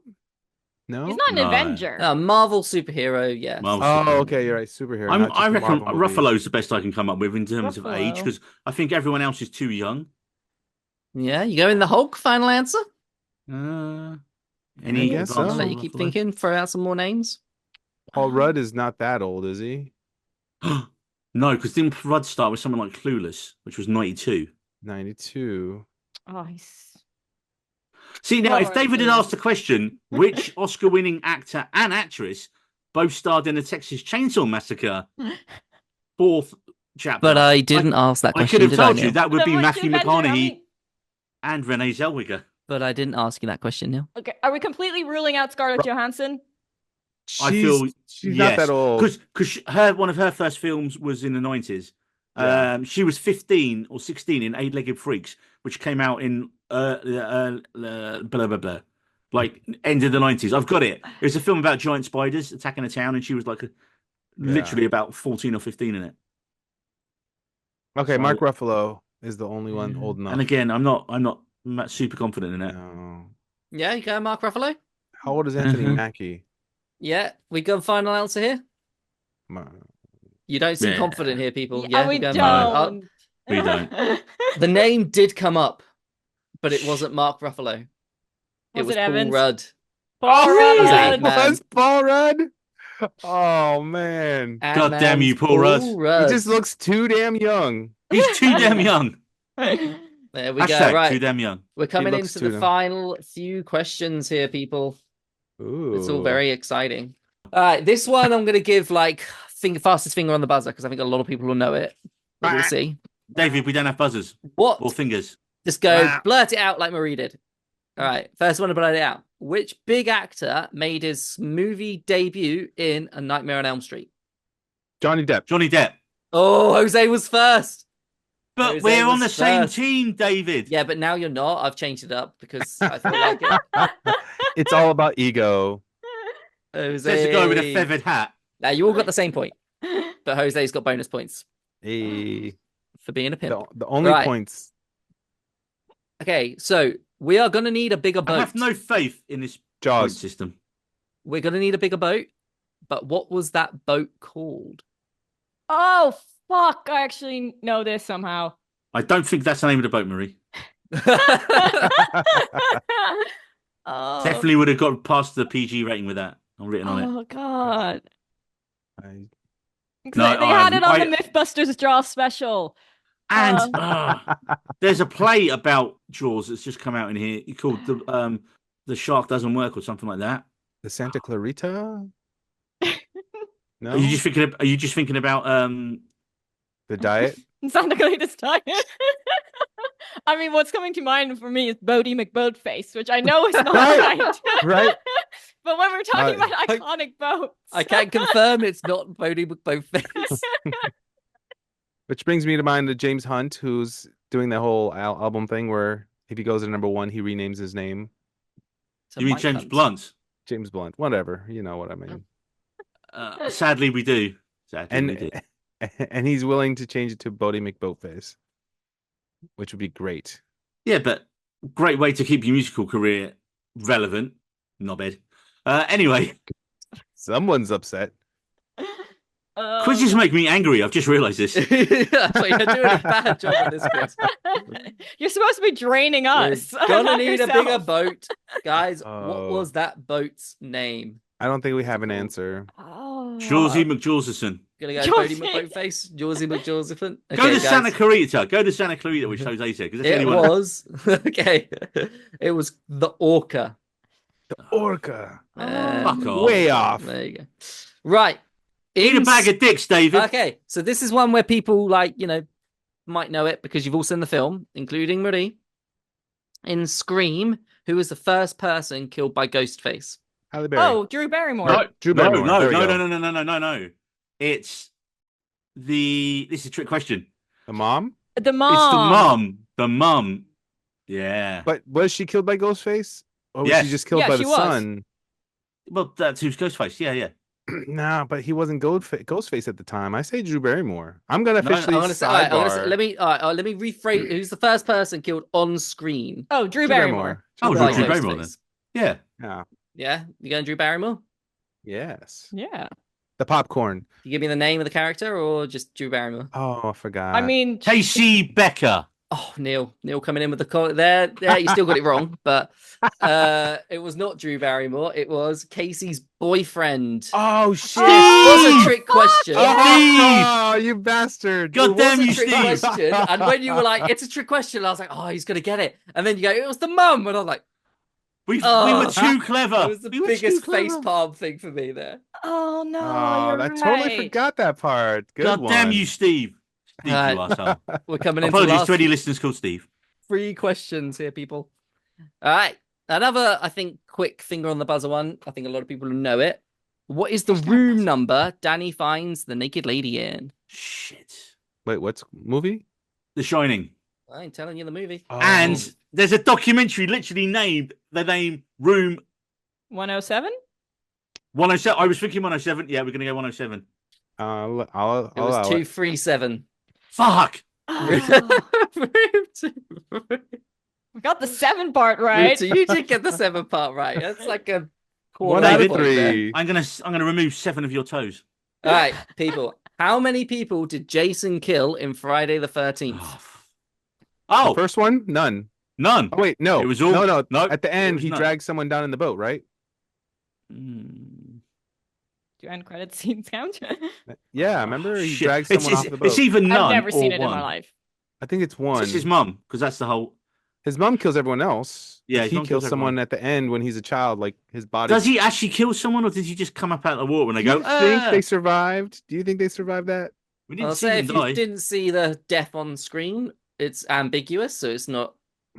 No. He's not an No. Avenger. Marvel superhero, yes. Marvel Oh, superhero. okay, you're right. Superhero. not just I a reckon Marvel movie. Ruffalo's the best I can come up with in terms of age Ruffalo. because I think everyone else is too young. Yeah, you go in the Hulk, final answer? Any guess advance so. I'll on let you keep Ruffalo? thinking, throw out some more names. Paul Rudd is not that old, is he? No, because didn't Rudd start with someone like Clueless, which was 92? 92. Oh, he's See, now, if Lord, David had yeah. asked the question, which Oscar-winning actor and actress both starred in the Texas Chainsaw Massacre fourth chapter, But I didn't ask that I question, could have did I, told you Neil? that would But be I Matthew should have answered, McConaughey and Renee Zellweger. But I didn't ask you that question, Neil. okay. Are we completely ruling out Scarlett Johansson? I feel she's not that old. because one of her first films was in the 90s. Yeah. She was 15 or 16 in Eight-Legged Freaks, which came out in blah blah blah, like end of the 90s. I've got it. It was a film about giant spiders attacking a town, and she was like literally about 14 or 15 in it. Okay, So- Mark Ruffalo is the only one old enough. And again, I'm not super confident in it. No. Yeah, you go, Mark Ruffalo. How old is Anthony Mhm. Mackie? Yeah, we got a final answer here. Ma- You don't seem Yeah. confident here, people. Yeah, we we're going don't. We don't. The name did come up, but it wasn't Mark Ruffalo. Was was it Paul Evans? Rudd. Paul Rudd. Rudd. Ant-Man. Was Paul Rudd? Oh man, God damn you, Paul Rudd. he just looks too damn young. He's too damn young. There we go. Hashtag Right, too damn young. we're coming looks into too the damn- final few questions here, people. Ooh. It's all very exciting. All right, this one I'm going to give like fastest finger on the buzzer because I think a lot of people will know it. But we'll see. David, we don't have buzzers What? or fingers. Just go Wow. blurt it out like Marie did. All right, first one to blurt it out. Which big actor made his movie debut in A Nightmare on Elm Street? Johnny Depp. Johnny Depp. Oh, Jose was first. But Jose we're on was the same first. team, David. Yeah, but now you're not. I've changed it up because I feel like it. It's all about ego. Jose. Says the guy with a feathered hat. Now you all got the same point, but Jose's got bonus points Hey, for being a pimp. the only Right. points. Okay, so we are going to need a bigger boat. I have no faith in this point Jaws. system. We're going to need a bigger boat. But what was that boat called? Oh, fuck. I actually know this somehow. I don't think that's the name of the boat, Marie. Oh, Definitely would have got past the PG rating with that. I'm written on it. oh God. I- 'Cause No, they had it on I- the Mythbusters Jaws special. And Oh. there's a play about Jaws that's just come out in here called the Shark Doesn't Work or something like that. the Santa Clarita. No, Are you just thinking about the diet. Santa Clarita's Diet. I mean, what's coming to mind for me is Bodie McBoatface, which I know is not Right. right. Right. But when we're talking Uh, about iconic boats, I can confirm it's not Bodie McBoatface. Which brings me to mind the James Hunt, who's doing the whole album thing where if he goes to number one, he renames his name. So you mean Mike James Hunt. Blunt? James Blunt, whatever. You know what I mean. Sadly, we do. Sadly, we do. And he's willing to change it to Bodie McBoatface, which would be great. Yeah, but great way to keep your musical career relevant. Knobhead. Anyway, Someone's upset. quizzes make me angry. I've just realised this. So you're doing a bad job at this quiz. you're supposed to be draining us. You're gonna not need a yourself. bigger boat. Guys, what Oh. was that boat's name? I don't think we have an answer. Oh. Jawsy McJawsison. Gonna go Bodie Jawsy. McBoatface? Jawsy McJawsifant? Go to Santa Clarita. Go to Santa Clarita, which Jose said. Because that's the It only one. was. Okay. It was the Orca. Orca. Fuck off. Way off. There you go. Right. Eat a bag of dicks, David. Okay, so this is one where people might know it because you've all seen the film, including Marie. In Scream, who was the first person killed by Ghostface? Halle Berry. Oh, Drew Barrymore. No, Drew no, Barrymore. no, There we no, go. no, no, no, no, no, no. It's this is a trick question. The mom? The mom. It's the mum. The mum. Yeah. But was she killed by Ghostface? Or was Yes. she just killed Yeah, by she the was. son? Well, that's who's Ghostface. Yeah, yeah. Nah, but he wasn't Ghostface at the time. I say Drew Barrymore. I'm gonna No, officially I'm gonna say, all right, sidebar. let me rephrase. Who's the first person killed on screen? Oh, Drew Barrymore. Oh, by Drew Barrymore then. Ghostface? Yeah. Yeah. Yeah, you going Drew Barrymore? Yes. Yeah. The popcorn. You give me the name of the character or just Drew Barrymore? Oh, I forgot. I mean, Casey Becker. Oh, Neil coming in with the call there. You still got it wrong, but it was not Drew Barrymore. It was Casey's boyfriend. Oh shit! It was a trick question. Oh, you bastard! God It damn was a you, trick Steve. question, and when you were like, "It's a trick question," I was like, "Oh, he's gonna get it." And then you go, "It was the mum," and I was like, We Oh. were too clever. "It was the We were biggest too clever. face palm thing for me there." Oh no, Oh, you're I right. totally forgot that part. Good God one. damn you, Steve. Steve, you Alright. arsehole. We're coming into the Apologies last to any listeners called Steve. 3 questions here, people. All right, another I think quick finger on the buzzer one. I think a lot of people know it. What is the room number Danny finds the naked lady in? Shit. Wait, what's movie? The Shining. I ain't telling you the movie. Oh. And there's a documentary literally named the name Room 107. 107. I was thinking 107. Yeah, we're going to go 107. I'll It allow was 237. Fuck. We got the 7 part Right. right. So you did get the 7 part right. That's like a quarter One out of point there. 3. I'm gonna remove 7 of your toes. All right, people. How many people did Jason kill in Friday the 13th? The first one, none. None. Oh wait, no. It was all- no. no, At the it end, was he none. dragged someone down in the boat, right? Do end credit scenes count? Yeah, remember he Shit. dragged someone off the boat. It's either none I've never seen or it in one. my life. I think it's one. It's his mum, because that's the whole. His mom kills everyone else. Yeah, Like, his he mum kills kills someone everyone. at the end when he's a child. Like his body. Does he actually kill someone, or did he just come up out of the water when they Do you go? think "Ah!" they survived? Do you think they survived that? We didn't I'll see say them if you die. didn't see the death on screen, it's ambiguous, so it's not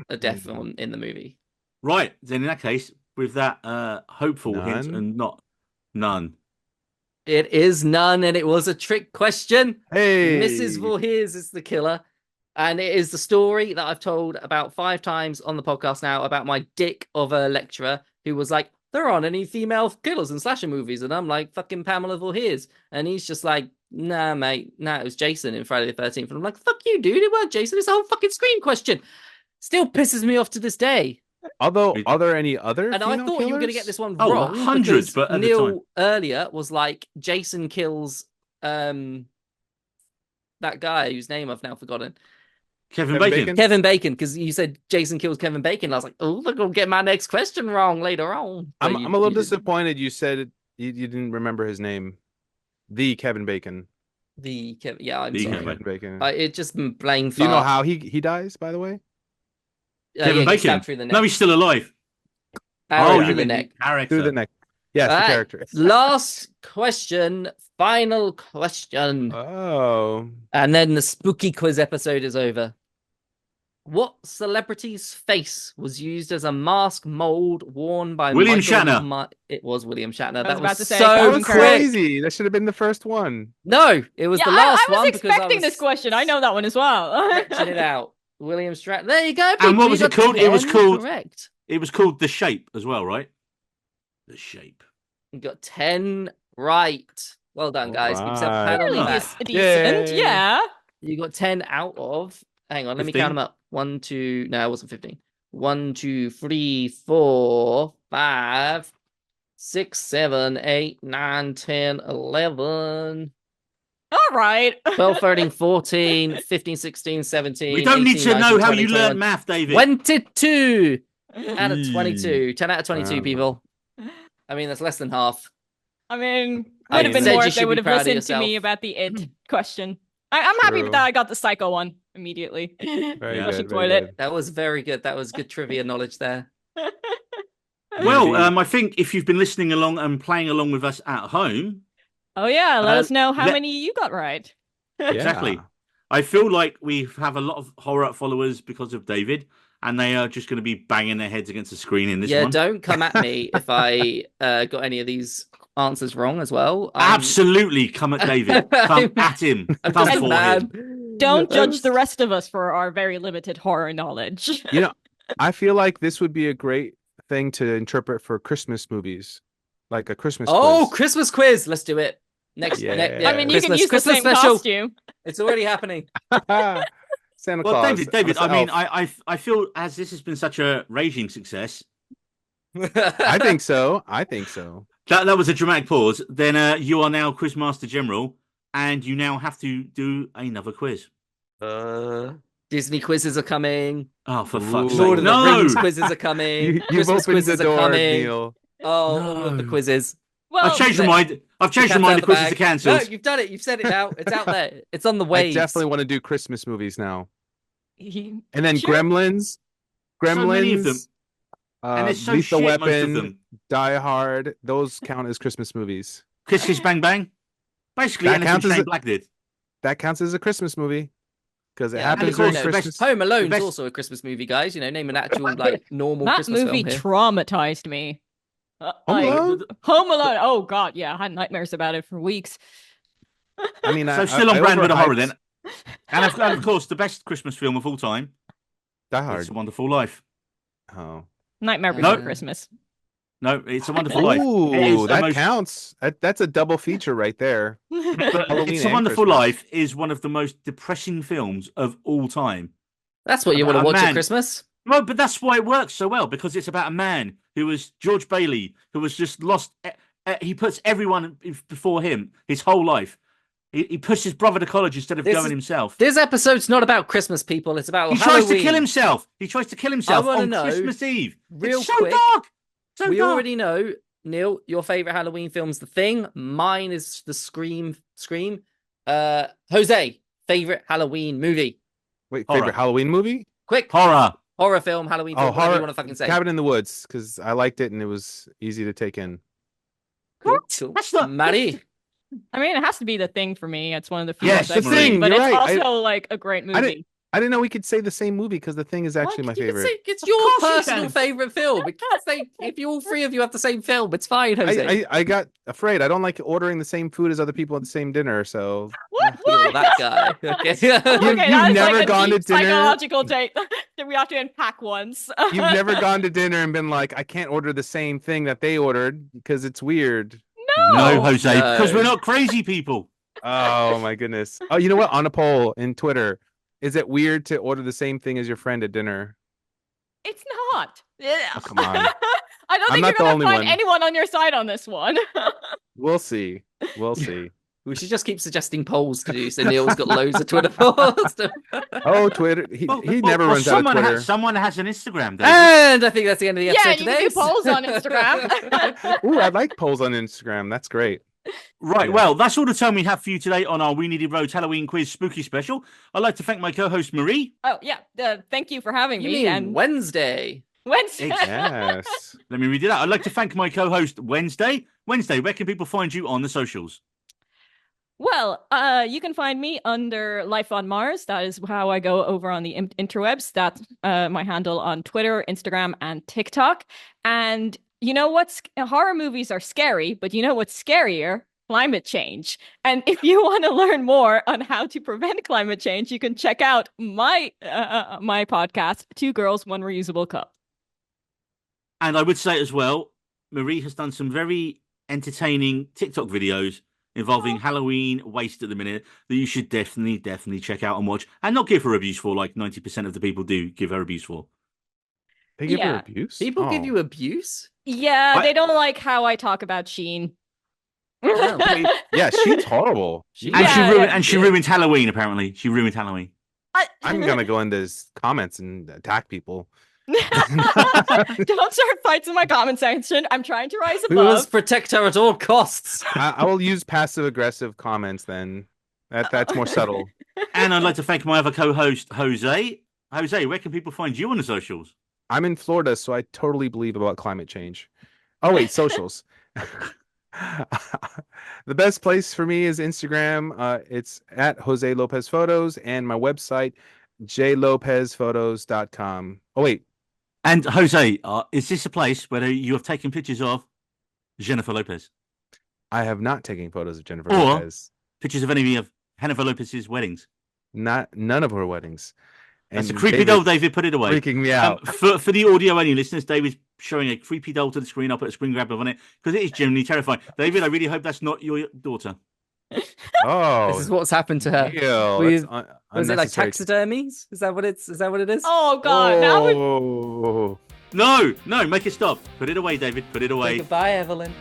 a death in the movie. Right. Then in that case, with that hopeful hint None? and not none. It is none, and it was a trick question. Hey, Mrs. Voorhees is the killer. And it is the story that I've told about 5 times on the podcast now about my dick of a lecturer who was like, there aren't any female killers in slasher movies. And I'm like, fucking Pamela Voorhees. And he's just like, nah, mate. Nah, it was Jason in Friday the 13th. And I'm like, fuck you, dude. It weren't Jason. It's a whole fucking Scream question. Still pisses me off to this day. Although, are there any other? And I female thought you were going to killers? get this one Oh, wrong. hundreds, because but at the time. Neil earlier was like, Jason kills that guy whose name I've now forgotten. Kevin Kevin Bacon. Bacon? Kevin Bacon, because you said Jason kills Kevin Bacon. I was like, oh, they're going to get my next question wrong later on. But I'm you- a little you didn't. disappointed. You said you didn't remember his name. The Kevin Bacon. Yeah, I'm The sorry. Kevin Kevin Bacon. It just plain Do you know fart. how he dies? By the way. Kevin yeah, he Bacon. stabbed through the neck. No, he's still alive. Arrow you through the mean neck. character. Through the neck. Yes, All the right, character. Last question, final question. Oh. And then the spooky quiz episode is over. What celebrity's face was used as a mask mold worn by William Michael Shatner. It was William Shatner. I was That about was to say, so That was quick. crazy. That should have been the first one. No, it was Yeah, the last I was one because expecting I was this question. I know that one as well. stretching it out. William Shatner. There you go. And people, what you was it got called? It was 10 called- correct. It was called The Shape as well, right? The Shape. You got 10 right. Well done, guys. Give yourself a pat on the Alright. back. Decent, Yay. yeah. You got 10 out of. Hang on, let me 15? count them up. 1, 2. No, it wasn't 15. 1, 2, 3, 4, 5, 6, 7, 8, 9, 10, 11, All right. 12, 13, 14, 15, 16, 17. We don't need 18, to 19, know how 20, you 21, learned math, David. 22 out of 22. 10 out of 22, Wow. people. I mean, that's less than half. I mean, I would have been said more you if they should be would have proud of listened to me yourself. about the it question. I'm happy True. that I got the psycho one immediately. Very Yeah. Flushing good. Very toilet. good. That was very good. That was good trivia knowledge there. Well, Indeed. I think if you've been listening along and playing along with us at home, Oh yeah, let us know how let- many you got right. Exactly. Yeah. I feel like we have a lot of horror followers because of David, and they are just going to be banging their heads against the screen in this Yeah, one. don't come at me if I got any of these answers wrong as well. I'm- Absolutely, come at David. Come at him. I'm Come just for mad. him. Don't judge was- the rest of us for our very limited horror knowledge. You know, I feel like this would be a great thing to interpret for Christmas movies, like a Christmas. Oh, quiz. Christmas quiz. Let's do it. Next, Yeah. yeah, I mean, you can Christmas, use the Christmas same special. costume. It's already happening. Santa Well, Claus. David. I I'm a mean, elf. I feel as this has been such a raging success. I think so. I think so. That was a dramatic pause. Then you are now Quizmaster General, and you now have to do another quiz. Did Disney quizzes are coming. Oh, for Ooh. fuck's sake! Lord of the No. Rings quizzes are coming. You've Christmas opened the quizzes are door, coming. Neil. Oh, all of the No. quizzes. Well, I've changed my mind. I've changed my Cat's mind. out The the quizzes are bag. cancelled. No, you've done it. You've said it now. It's out there. It's on the I waves. definitely want to do Christmas movies now. he- And then Sure. Gremlins. So many of them. And it's so Lethal shit, most of Weapon, them. Die Hard. Those count as Christmas movies. Kiss Kiss Bang Bang. Basically, That anything counts as Shane a- Black did. That counts as a Christmas movie because it Yeah, happens and of during course, the Christmas. Home Alone's best- also a Christmas movie, guys. You know, name an actual like normal that Christmas movie film here. traumatized me. Home Like, Alone? Home Alone. Oh God, yeah, I had nightmares about it for weeks. I mean, So I, still I on brand with a horror overhyped then. And of course, the best Christmas film of all time. Die It's Hard. a Wonderful Life. Oh. Nightmare Before No. Christmas. No, It's a Wonderful Life. It is Ooh, the that most- counts. That's a double feature right there. But Halloween It's a and Wonderful Christmas. Life is one of the most depressing films of all time. That's what you want to A watch at man- Christmas. No, but that's why it works so well, because it's about a man who was George Bailey, who was just lost. He puts everyone before him his whole life. He pushed his brother to college instead of This going is- himself. This episode's not about Christmas, people. It's about He Halloween. tries to kill himself. He tries to kill himself wanna on know, Christmas Eve. real It's so quick, dark. So We dark. already know, Neil, your favorite Halloween film's The Thing. Mine is The Scream. Jose, favorite Halloween movie. Wait, Horror. favorite Halloween movie? Quick, Horror. film, Halloween Oh, film, whatever you horror. want to fucking say. Cabin in the Woods because I liked it and it was easy to take in. Cool, cool. That's not- Maddie. I mean, it has to be The Thing for me. It's one of the few Yes, ones I've The seen, Thing, but you're it's right. also like a great movie. I didn't know we could say the same movie because The Thing is actually my What? You can favorite. say it's your course you personal can. favorite film. We can't say if you all three of you have the same film. It's fine, Jose. I got afraid. I don't like ordering the same food as other people at the same dinner. So What? You're that guy. Okay. Okay, You've that is never like a gone deep to dinner? psychological take that we have to unpack once. you've never gone to dinner and been like, I can't order the same thing that they ordered because it's weird. No, Jose, No. because we're not crazy people. Oh my goodness. Oh, you know what? On a poll in Twitter, is it weird to order the same thing as your friend at dinner? It's not. Oh, come on. I don't I'm think not you're the gonna only find one. anyone on your side on this one. We'll see. We'll see. We should just keep suggesting polls to do. So Neil's got loads of Twitter polls. Oh, Twitter. He never runs out of Twitter. Someone has an Instagram, David. And I think that's the end of the Yeah, episode and you today. can do polls on Instagram. Ooh, I like polls on Instagram. That's great. Right, Yeah. well, that's all the time we have for you today on our We Needed Roads Halloween Quiz Spooky Special. I'd like to thank my co-host Marie. Oh yeah, thank you for having You me. mean And Wednesday? Wednesday. Yes. Let me read it out. I'd like to thank my co-host Wednesday. Wednesday, where can people find you on the socials? Well, you can find me under Life on Mars. That is how I go over on the interwebs. That's my handle on Twitter, Instagram, and TikTok. And you know what's horror movies are scary, but you know what's scarier? Climate change. And if you want to learn more on how to prevent climate change, you can check out my my podcast, Two Girls, One Reusable Cup. And I would say as well, Marie has done some very entertaining TikTok videos involving Halloween waste at the minute that you should definitely check out and watch and not give her abuse for, like 90% of the people do give her abuse for. They give her Yeah. abuse? People give Oh. you abuse? Yeah, What? they don't like how I talk about Sheen. Oh. Yeah, she's horrible. And Yeah, she ruined Halloween, apparently. She ruined Halloween. I'm going to go into his comments and attack people. Don't start fights in my comment section. I'm trying to rise We must above. protect her at all costs. I will use passive aggressive comments then. That's more subtle. And I'd like to thank my other co-host, Jose. Jose, where can people find you on the socials? I'm in Florida, so I totally believe about climate change. Oh, wait, socials. The best place for me is Instagram. It's at Jose Lopez Photos and my website, jlopezphotos.com. Oh, wait. And Jose, is this a place where you have taken pictures of Jennifer Lopez? I have not taken photos of Jennifer Or- Lopez. Pictures of any of Jennifer Lopez's weddings? None of her weddings. That's a And creepy doll, David. Put it away. freaking me out. For the audio only listeners, David's showing a creepy doll to the screen. I'll put a screen grabber on it because it is genuinely terrifying. David, I really hope that's not your daughter. Oh, This is what's happened to her. ew, We- that's Was it like unnecessary. taxidermies? Is that what it is? Oh god, now we Oh, No, make it stop. Put it away, David. Put it Say away. goodbye, Evelyn.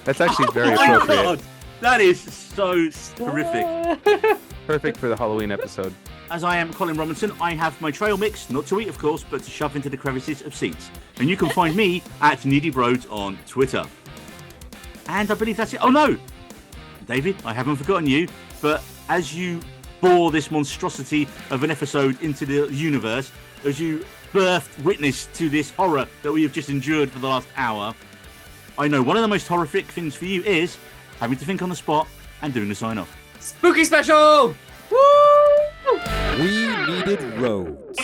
that's actually very Oh my appropriate. God. That is so terrific. Perfect for the Halloween episode. As I am Colin Robinson, I have my trail mix, not to eat, of course, but to shove into the crevices of seats. And you can find me at Needy Broads on Twitter. And I believe that's it. Oh no! David, I haven't forgotten you, but as you bore this monstrosity of an episode into the universe, as you birthed witness to this horror that we have just endured for the last hour, I know one of the most horrific things for you is having to think on the spot and doing the sign-off. Spooky special! Woo! We needed roads.